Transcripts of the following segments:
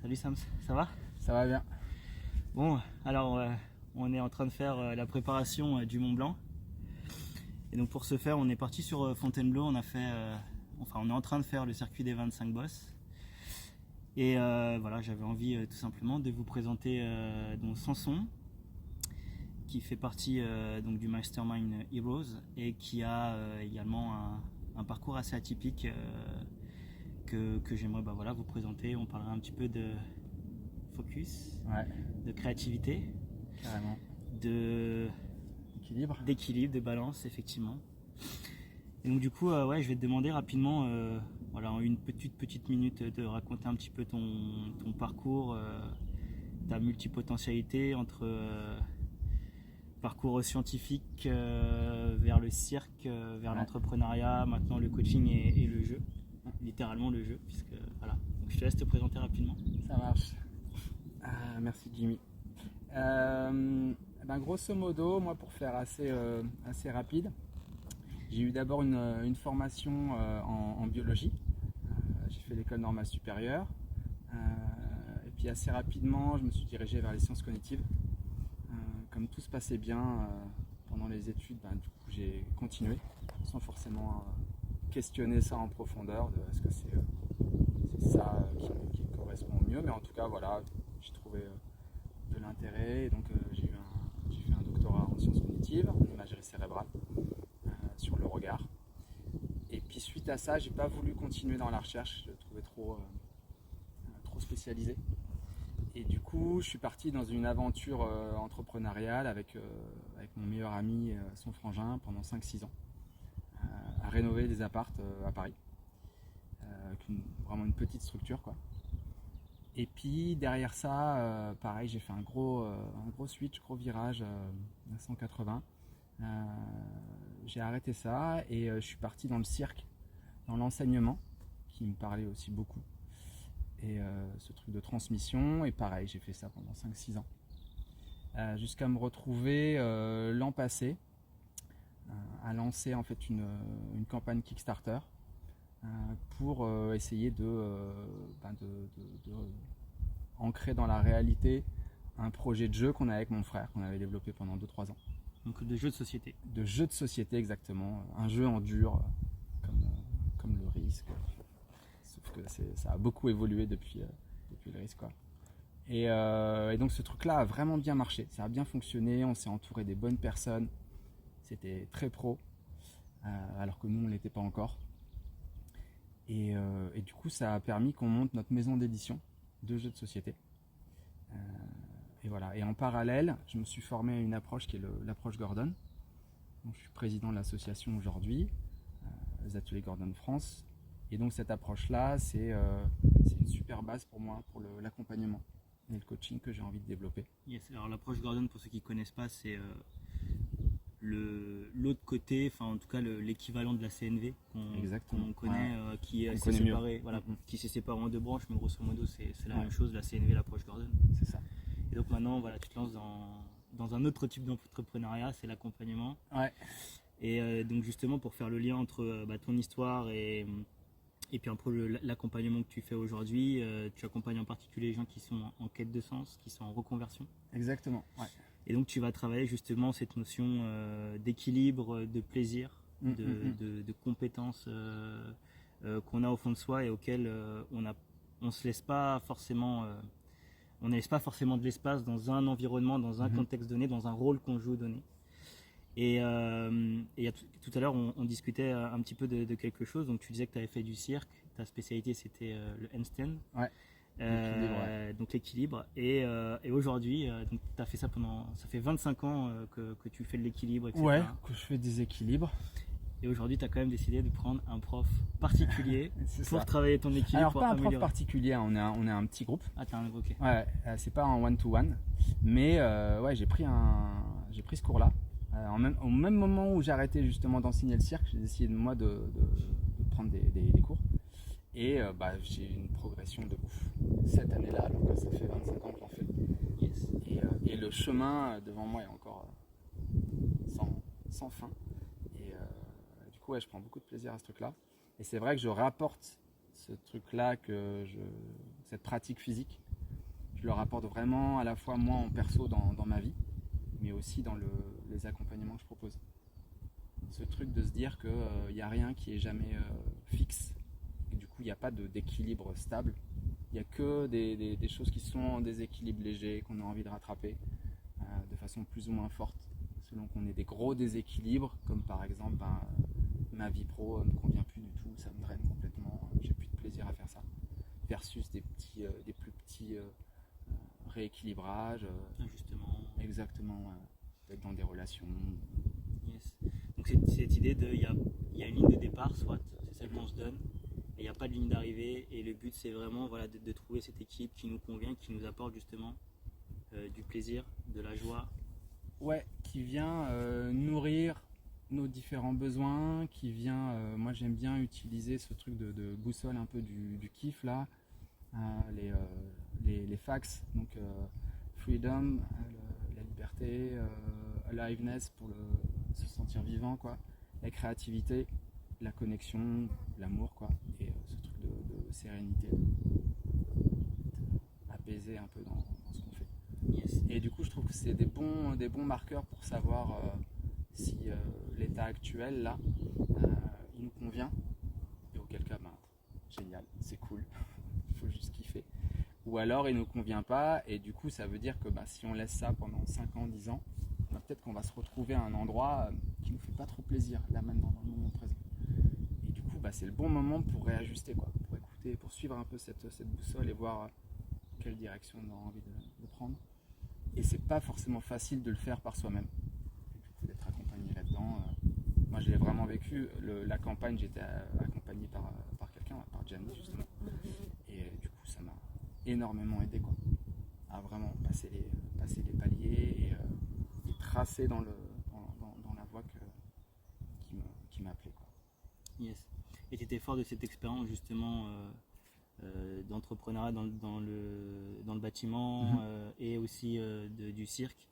Salut Sams, ça va? Ça va bien. Bon, alors on est en train de faire la préparation du Mont Blanc. Et donc pour ce faire, on est parti sur Fontainebleau, on est en train de faire le circuit des 25 bosses. Et voilà, j'avais envie tout simplement de vous présenter donc Samson, qui fait partie donc du Mastermind Heroes et qui a également un parcours assez atypique que j'aimerais vous présenter. On parlera un petit peu de focus, de créativité, Carrément. d'équilibre, de balance, effectivement. Et donc du coup, je vais te demander rapidement, en une petite minute, de raconter un petit peu ton parcours, ta multipotentialité entre parcours scientifique vers le cirque, vers l'entrepreneuriat, maintenant le coaching et le jeu, littéralement le jeu, puisque voilà. Donc je te laisse te présenter rapidement. Ça marche. Merci Jimmy. Grosso modo, moi pour faire assez rapide, j'ai eu d'abord une formation en biologie. J'ai fait l'école normale supérieure. Et puis assez rapidement, je me suis dirigé vers les sciences cognitives. Comme tout se passait bien pendant les études, du coup j'ai continué sans forcément questionner ça en profondeur, de est-ce que c'est ça qui me correspond mieux, mais en tout cas voilà, j'ai trouvé de l'intérêt et donc j'ai fait un doctorat en sciences cognitives, en imagerie cérébrale, sur le regard. Et puis suite à ça, j'ai pas voulu continuer dans la recherche, je le trouvais trop spécialisé. Et du coup, je suis parti dans une aventure entrepreneuriale avec mon meilleur ami, son frangin, pendant 5-6 ans, à rénover des apparts à Paris, avec vraiment une petite structure, quoi. Et puis derrière ça, pareil, j'ai fait un gros switch, gros virage à 180. J'ai arrêté ça et je suis parti dans le cirque, dans l'enseignement, qui me parlait aussi beaucoup. Et ce truc de transmission, et pareil, j'ai fait ça pendant 5-6 ans. Jusqu'à me retrouver l'an passé à lancer en fait une campagne Kickstarter pour essayer de ancrer dans la réalité un projet de jeu qu'on a avec mon frère, qu'on avait développé pendant 2-3 ans. Donc de jeux de société. De jeux de société, exactement. Un jeu en dur, comme le risque. Sauf que ça a beaucoup évolué depuis le risque, quoi. Et donc ce truc-là a vraiment bien marché. Ça a bien fonctionné, on s'est entouré des bonnes personnes. C'était très pro, alors que nous, on ne l'était pas encore. Et du coup, ça a permis qu'on monte notre maison d'édition de jeux de société. Et voilà. Et en parallèle, je me suis formé à une approche qui est l'approche Gordon. Donc, je suis président de l'association aujourd'hui, les Ateliers Gordon France. Et donc cette approche-là, c'est une super base pour moi, pour l'accompagnement et le coaching que j'ai envie de développer. Yes. Alors l'approche Gordon, pour ceux qui ne connaissent pas, c'est l'autre côté, enfin en tout cas l'équivalent de la CNV qu'on connaît, qui s'est séparé en deux branches, mais grosso modo c'est la même chose, la CNV, l'approche Gordon. C'est ça. Et donc maintenant, voilà, tu te lances dans un autre type d'entrepreneuriat, c'est l'accompagnement. Ouais. Et donc justement pour faire le lien entre ton histoire et puis un peu l'accompagnement que tu fais aujourd'hui, tu accompagnes en particulier les gens qui sont en quête de sens, qui sont en reconversion. Exactement, ouais. Et donc tu vas travailler justement cette notion d'équilibre, de plaisir, de compétences qu'on a au fond de soi et auxquelles on ne laisse pas forcément de l'espace dans un environnement, dans un contexte donné, dans un rôle qu'on joue donné. Et tout à l'heure, on discutait un petit peu de quelque chose. Donc, tu disais que tu avais fait du cirque. Ta spécialité, c'était le handstand. Ouais. Donc, l'équilibre. Et aujourd'hui, tu as fait ça ça fait 25 ans que tu fais de l'équilibre, etc. Ouais, que je fais des équilibres. Et aujourd'hui, tu as quand même décidé de prendre un prof particulier pour travailler ton équilibre. Alors, pas un prof particulier, on est un petit groupe. Ah, t'as un groupe, ok. Ouais, c'est pas un one-to-one. Mais j'ai pris ce cours-là. Au même moment où j'ai arrêté justement d'enseigner le cirque, j'ai décidé de prendre des cours. Et j'ai une progression de ouf cette année-là, alors que ça fait 25 ans qu'on fait. Yes. Et le chemin devant moi est encore sans fin. Et du coup, je prends beaucoup de plaisir à ce truc-là. Et c'est vrai que je rapporte ce truc-là, cette pratique physique je leur apporte vraiment à la fois moi en perso dans ma vie, mais aussi dans les accompagnements que je propose. Ce truc de se dire qu'il n'y a rien qui est jamais fixe, et du coup il n'y a pas d'équilibre stable, il n'y a que des choses qui sont en déséquilibre léger, qu'on a envie de rattraper de façon plus ou moins forte, selon qu'on ait des gros déséquilibres, comme par exemple ma vie pro me convient plus du tout, ça me draine complètement, j'ai plus de plaisir à faire ça, versus des plus petits rééquilibrages, Ajustement. exactement, peut-être dans des relations. Yes. Donc c'est cette idée de, il y a une ligne de départ, soit, c'est celle qu'on se donne, et il n'y a pas de ligne d'arrivée, et le but c'est vraiment voilà, de trouver cette équipe qui nous convient, qui nous apporte justement du plaisir, de la joie. Ouais, qui vient nourrir nos différents besoins, qui vient, moi j'aime bien utiliser ce truc de boussole un peu du kiff là, les facts, donc freedom, la liberté, aliveness pour se sentir vivant, quoi, la créativité, la connexion, l'amour, quoi, et ce truc de sérénité, apaisé un peu dans ce qu'on fait. Yes. Et du coup, je trouve que c'est des bons marqueurs pour savoir si l'état actuel là, il nous convient, et auquel cas, génial, c'est cool, il faut juste kiffer. Ou alors il ne nous convient pas, et du coup ça veut dire que si on laisse ça pendant 5 ans, 10 ans, peut-être qu'on va se retrouver à un endroit qui ne nous fait pas trop plaisir, là maintenant, dans le moment présent. Et du coup c'est le bon moment pour réajuster, quoi, pour écouter, pour suivre un peu cette boussole et voir quelle direction on a envie de prendre. Et c'est pas forcément facile de le faire par soi-même, et du coup d'être accompagné là-dedans. Moi je l'ai vraiment vécu, la campagne, j'étais accompagné par quelqu'un, par Gianni justement, et du coup ça m'a énormément aidé, quoi, à vraiment passer les paliers et tracer dans la voie qui m'appelait, quoi. Yes. Et tu étais fort de cette expérience justement d'entrepreneuriat dans le bâtiment et aussi du cirque,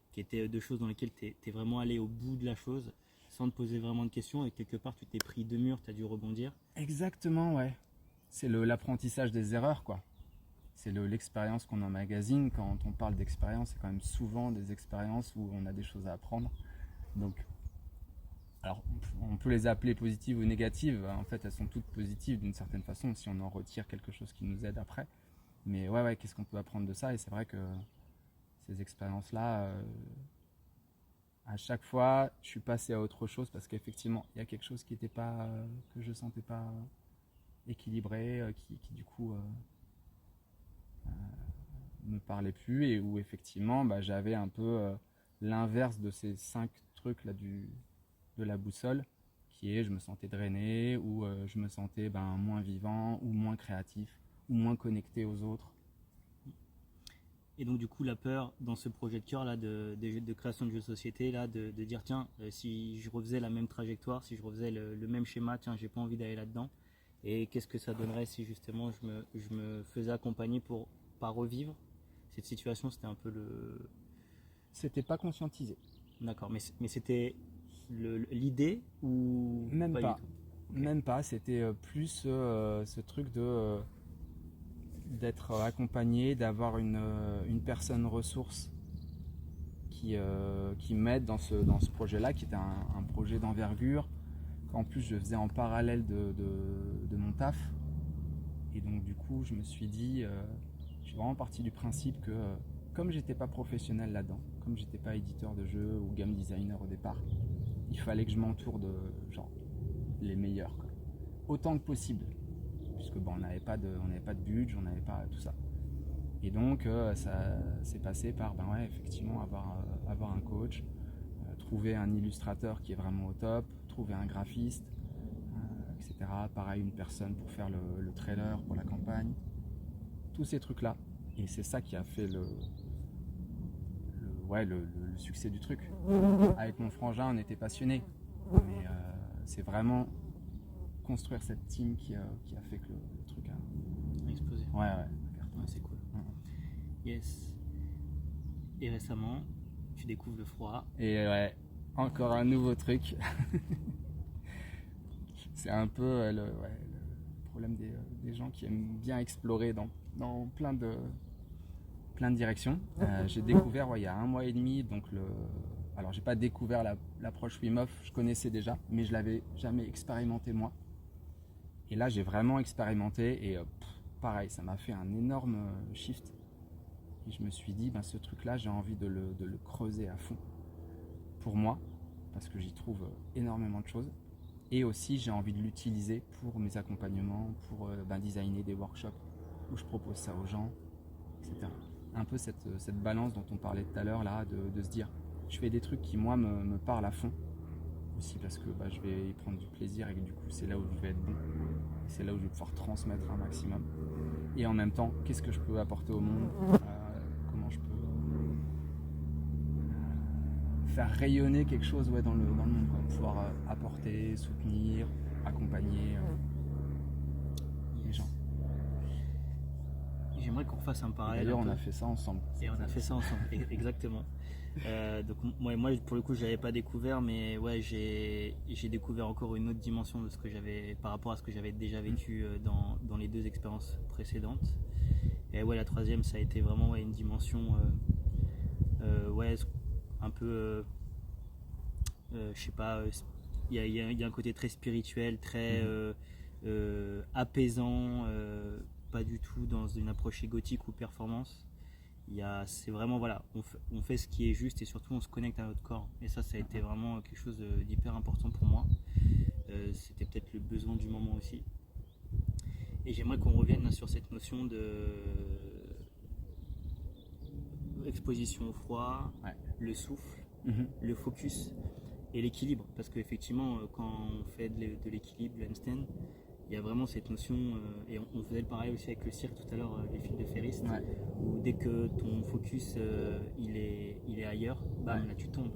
qui étaient deux choses dans lesquelles tu es vraiment allé au bout de la chose sans te poser vraiment de questions, et quelque part tu t'es pris deux murs, tu as dû rebondir. Exactement, ouais. C'est l'apprentissage des erreurs, quoi. C'est l'expérience qu'on emmagasine. Quand on parle d'expérience, c'est quand même souvent des expériences où on a des choses à apprendre. Donc, alors, on peut les appeler positives ou négatives. En fait, elles sont toutes positives d'une certaine façon, si on en retire quelque chose qui nous aide après. Mais ouais, qu'est-ce qu'on peut apprendre de ça? Et c'est vrai que ces expériences-là, à chaque fois, je suis passé à autre chose, parce qu'effectivement, il y a quelque chose qui était pas, que je sentais pas équilibré, qui du coup me parlait plus, et où effectivement j'avais un peu l'inverse de ces 5 trucs là de la boussole, qui est je me sentais drainé, ou je me sentais moins vivant, ou moins créatif, ou moins connecté aux autres. Et donc du coup la peur dans ce projet de cœur là de création de jeux de société là, de dire tiens, si je refaisais la même trajectoire, si je refaisais le même schéma, tiens, j'ai pas envie d'aller là-dedans, et qu'est-ce que ça donnerait si justement je me faisais accompagner pour pas revivre cette situation? C'était un peu le... C'était pas conscientisé. D'accord, mais c'était l'idée ou Même pas du tout? Okay. Même pas, c'était plus ce truc d'être accompagné, d'avoir une personne ressource qui m'aide dans ce projet-là, qui était un projet d'envergure, qu'en plus je faisais en parallèle de mon taf. Et donc du coup je me suis dit, je suis vraiment parti du principe que comme j'étais pas professionnel là-dedans, comme j'étais pas éditeur de jeux ou game designer au départ, il fallait que je m'entoure de les meilleurs, quoi, autant que possible, puisque on n'avait pas de budget, on n'avait pas tout ça. Et donc ça s'est passé par effectivement avoir un coach, trouver un illustrateur qui est vraiment au top, trouver un graphiste, etc. Pareil, une personne pour faire le trailer pour la campagne, tous ces trucs là. Et c'est ça qui a fait le succès du truc. Avec mon frangin, on était passionnés, mais c'est vraiment construire cette team qui a fait que le truc a explosé. Ouais, c'est cool. Yes. Et récemment, tu découvres le froid. Et ouais, encore un nouveau truc. C'est un peu le problème des gens qui aiment bien explorer dans plein de plein de directions. J'ai découvert il y a 1 mois et demi, donc alors j'ai pas découvert l'approche Wim Hof, je connaissais déjà, mais je l'avais jamais expérimenté moi. Et là j'ai vraiment expérimenté et pareil, ça m'a fait un énorme shift. Et je me suis dit, ce truc-là, j'ai envie de le creuser à fond pour moi, parce que j'y trouve énormément de choses. Et aussi, j'ai envie de l'utiliser pour mes accompagnements, pour designer des workshops où je propose ça aux gens, etc. Un peu cette balance dont on parlait tout à l'heure, là, de se dire, je fais des trucs qui, moi, me parlent à fond. Aussi parce que je vais y prendre du plaisir et que du coup, c'est là où je vais être bon. C'est là où je vais pouvoir transmettre un maximum. Et en même temps, qu'est-ce que je peux apporter au monde, comment je peux faire rayonner quelque chose dans le monde, quoi. Pouvoir apporter, soutenir, accompagner les gens. J'aimerais qu'on fasse un parallèle. D'ailleurs, on a fait ça ensemble. Et on a fait ça ensemble, exactement. Donc moi, pour le coup, je l'avais pas découvert, mais ouais, j'ai découvert encore une autre dimension de ce que j'avais par rapport à ce que j'avais déjà vécu dans les 2 expériences précédentes. Et ouais, la troisième, ça a été vraiment une dimension, un peu, je sais pas, il y a un côté très spirituel, très apaisant, pas du tout dans une approche égotique ou performance. C'est vraiment, voilà, on fait ce qui est juste et surtout on se connecte à notre corps. Et ça a été vraiment quelque chose d'hyper important pour moi. C'était peut-être le besoin du moment aussi. Et j'aimerais qu'on revienne sur cette notion de exposition au froid, le souffle, le focus et l'équilibre. Parce qu'effectivement, quand on fait de l'équilibre, le handstand, il y a vraiment cette notion, et on faisait le pareil aussi avec le cirque tout à l'heure, les films de Ferris, où dès que ton focus il est ailleurs, là tu tombes.